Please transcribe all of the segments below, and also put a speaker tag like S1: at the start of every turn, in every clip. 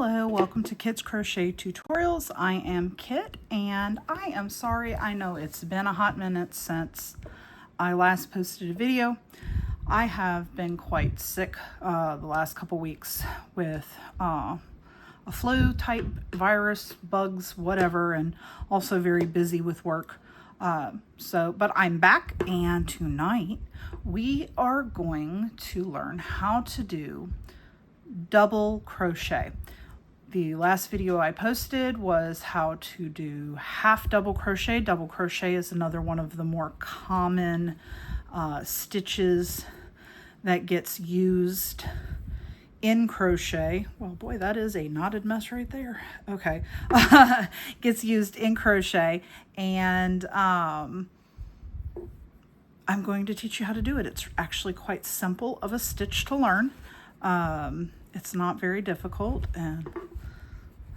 S1: Hello, welcome to Kit's Crochet Tutorials. I am Kit and I am sorry, I know it's been a hot minute since I last posted a video. I have been quite sick the last couple weeks with a flu type virus, bugs, whatever, and also very busy with work. But I'm back, and tonight we are going to learn how to do double crochet. The last video I posted was how to do half double crochet. Double crochet is another one of the more common stitches that gets used in crochet. Well, boy, that is a knotted mess right there. Okay. Gets used in crochet, and I'm going to teach you how to do it. It's actually quite simple of a stitch to learn. It's not very difficult, and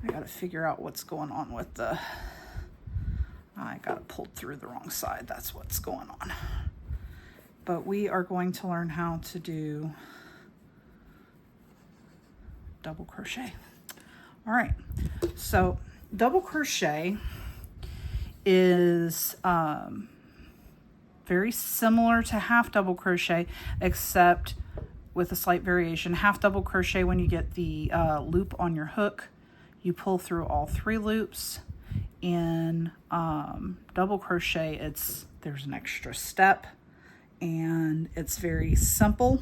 S1: I got to figure out what's going on with I got it pulled through the wrong side. That's what's going on. But we are going to learn how to do double crochet. All right, so double crochet is very similar to half double crochet, except with a slight variation. Half double crochet, when you get the loop on your hook, you pull through all 3 loops. In double crochet, there's an extra step, and it's very simple.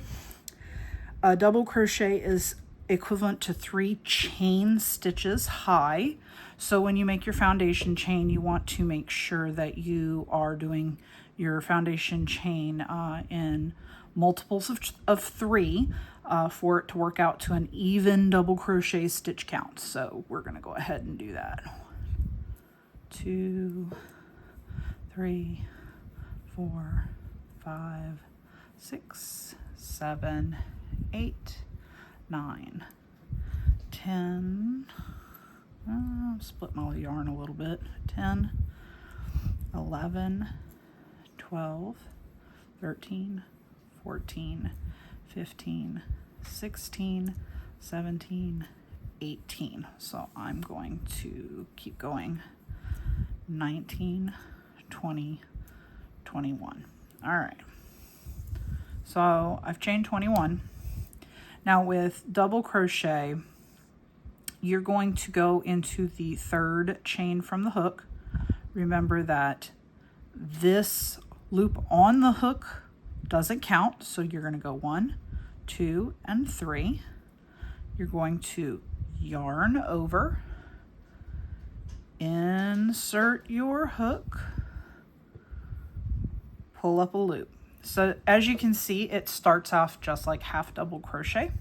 S1: Double crochet is equivalent to 3 chain stitches high. So when you make your foundation chain, you want to make sure that you are doing your foundation chain in multiples of 3 for it to work out to an even double crochet stitch count. So we're going to go ahead and do that. 2, 3, 4, 5, 6, 7, 8, 9, 10. Split my yarn a little bit. 10, 11, 12, 13, 14, 15, 16, 17, 18. So I'm going to keep going. 19, 20, 21. All right. So I've chained 21. Now with double crochet, you're going to go into the 3rd chain from the hook. Remember that this loop on the hook doesn't count, so you're going to go 1, 2, and 3. You're going to yarn over, insert your hook, pull up a loop. So as you can see, it starts off just like half double crochet,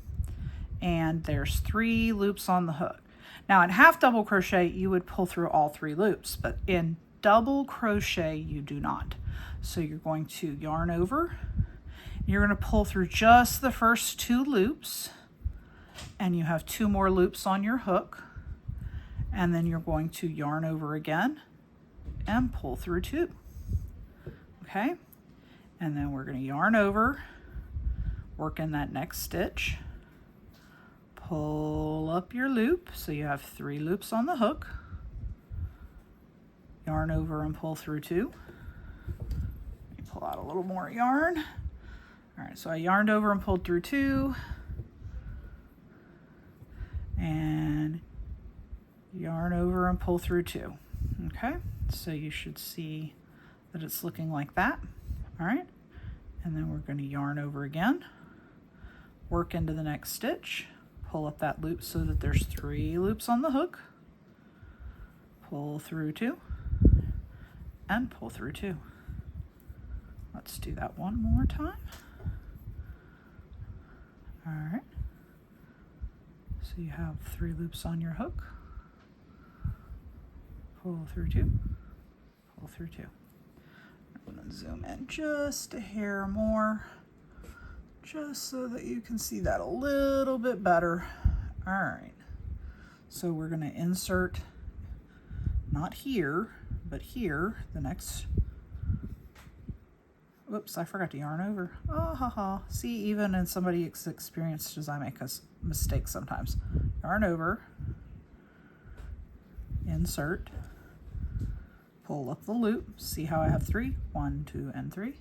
S1: and there's 3 loops on the hook. Now in half double crochet, you would pull through all 3 loops, but in double crochet, you do not. So you're going to yarn over, you're going to pull through just the first 2 loops, and you have 2 more loops on your hook, and then you're going to yarn over again and pull through 2. Okay, and then we're going to yarn over, work in that next stitch, pull up your loop, so you have 3 loops on the hook, yarn over and pull through 2. Pull out a little more yarn. All right, so I yarned over and pulled through 2, and yarn over and pull through 2. Okay, so you should see that it's looking like that. All right, and then we're going to yarn over again, work into the next stitch, pull up that loop so that there's 3 loops on the hook, pull through 2, and pull through 2. Let's do that one more time. All right. So you have 3 loops on your hook. Pull through 2. Pull through 2. I'm going to zoom in just a hair more, just so that you can see that a little bit better. All right. So we're going to insert, not here, but here, the next. Whoops, I forgot to yarn over. Oh, haha. See, even in somebody as experienced as I make a mistake sometimes. Yarn over, insert, pull up the loop, see how I have 3, 1, 2, and 3,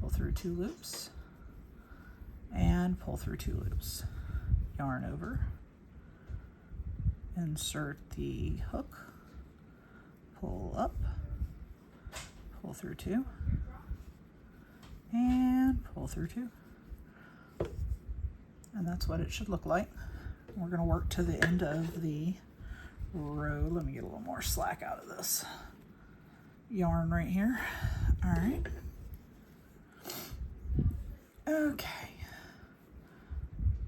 S1: pull through 2 loops, and pull through 2 loops, yarn over, insert the hook, pull up, pull through 2, and pull through 2. And that's what it should look like. We're going to work to the end of the row. Let me get a little more slack out of this yarn right here. All right. Okay.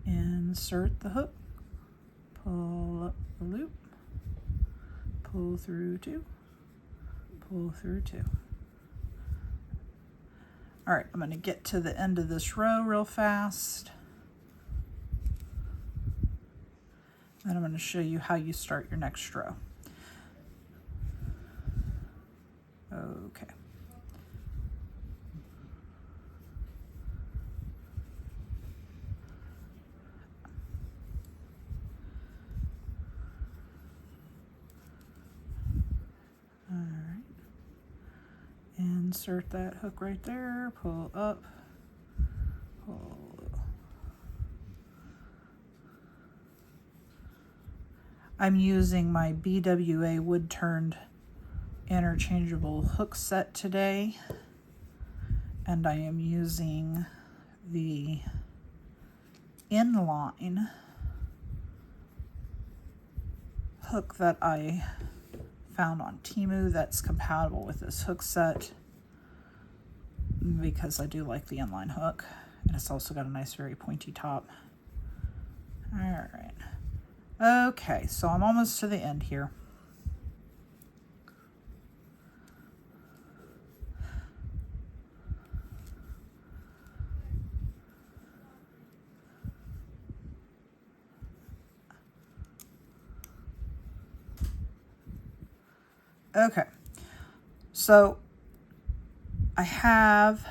S1: Insert the hook, pull up the loop, pull through 2, pull through 2. All right, I'm going to get to the end of this row real fast. And I'm going to show you how you start your next row. Okay. All right. Insert that hook right there, pull up, pull. I'm using my BWA wood turned interchangeable hook set today, and I am using the inline hook that I found on Temu that's compatible with this hook set, because I do like the inline hook, and it's also got a nice very pointy top. All right. Okay, so I'm almost to the end here. Okay, so I have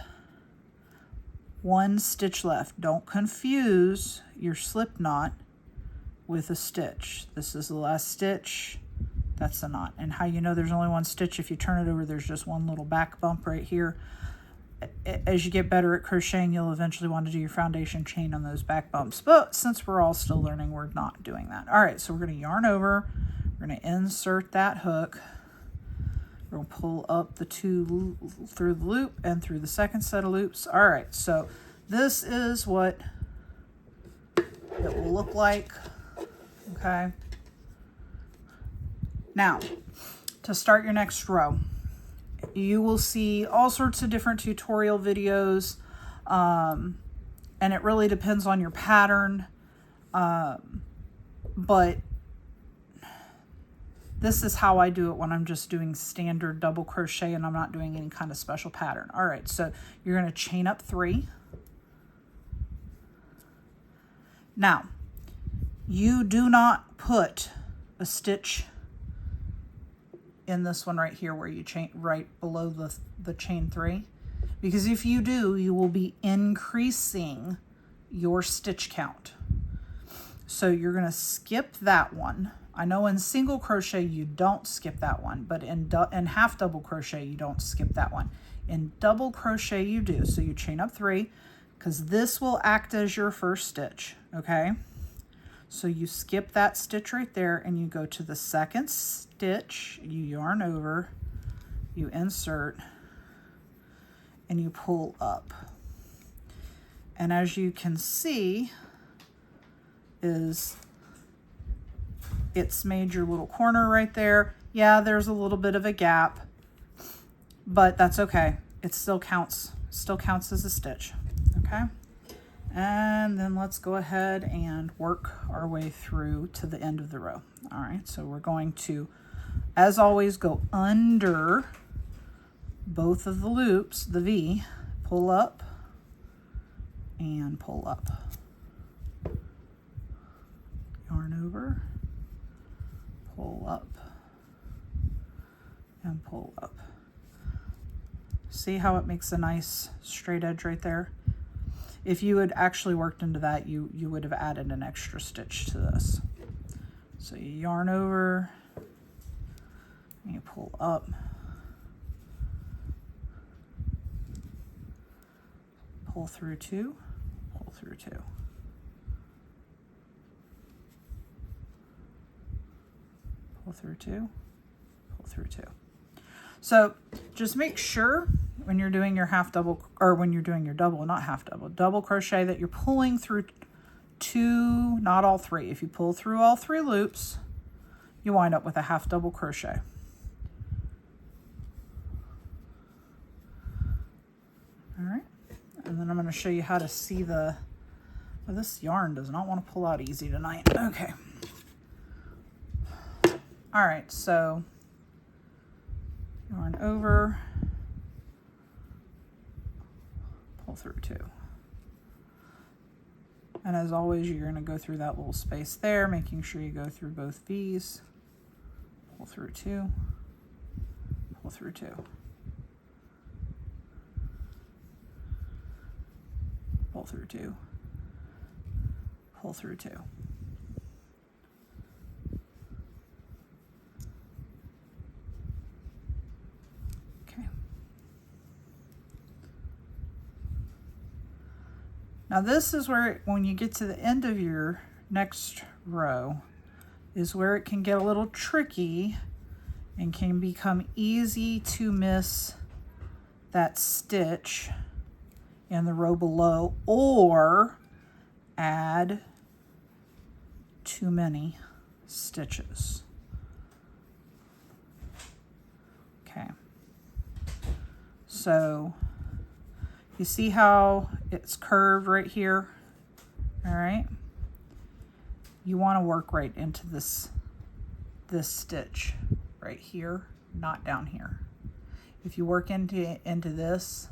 S1: 1 stitch left. Don't confuse your slip knot with a stitch. This is the last stitch, that's the knot. And how you know there's only 1 stitch, if you turn it over, there's just 1 little back bump right here. As you get better at crocheting, you'll eventually want to do your foundation chain on those back bumps, but since we're all still learning, we're not doing that. All right, so we're going to yarn over, we're going to insert that hook, we're going to pull up the 2 through the loop and through the second set of loops. All right, so this is what it will look like. Okay. Now, to start your next row, you will see all sorts of different tutorial videos, and it really depends on your pattern, but this is how I do it when I'm just doing standard double crochet and I'm not doing any kind of special pattern. All right, so you're going to chain up 3. Now, you do not put a stitch in this one right here where you chain right below the chain 3, because if you do, you will be increasing your stitch count. So you're going to skip that one. I know in single crochet you don't skip that one, but in half double crochet you don't skip that one. In double crochet you do. So you chain up 3, because this will act as your first stitch, okay? So you skip that stitch right there and you go to the second stitch, you yarn over, you insert, and you pull up. And as you can see, it's made your little corner right there. Yeah, there's a little bit of a gap, but that's okay. It still counts as a stitch, okay? And then let's go ahead and work our way through to the end of the row. All right, so we're going to, as always, go under both of the loops, the V, pull up and pull up. Yarn over, pull up and pull up. See how it makes a nice straight edge right there? If you had actually worked into that, you would have added an extra stitch to this. So you yarn over, and you pull up, pull through 2, pull through 2. Pull through 2, pull through 2. So just make sure when you're doing your half double, or when you're doing your double, not half double, double crochet, that you're pulling through 2, not all 3. If you pull through all 3 loops, you wind up with a half double crochet. All right, and then I'm going to show you how to see the, well, this yarn does not want to pull out easy tonight. Okay. All right, so yarn over, pull through 2. And as always, you're going to go through that little space there, making sure you go through both V's. Pull through 2, pull through 2. Pull through 2, pull through 2. Okay. Now this is where, when you get to the end of your next row, is where it can get a little tricky and can become easy to miss that stitch in the row below, or add too many stitches. Okay, so you see how it's curved right here? All right, you want to work right into this stitch right here, not down here. If you work into this,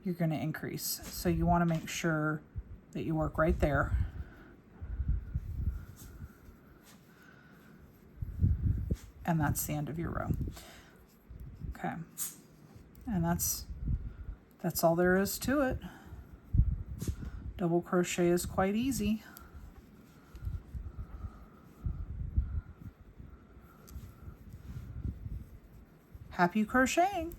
S1: you're going to increase. So you want to make sure that you work right there. And that's the end of your row. Okay. And that's all there is to it. Double crochet is quite easy. Happy crocheting!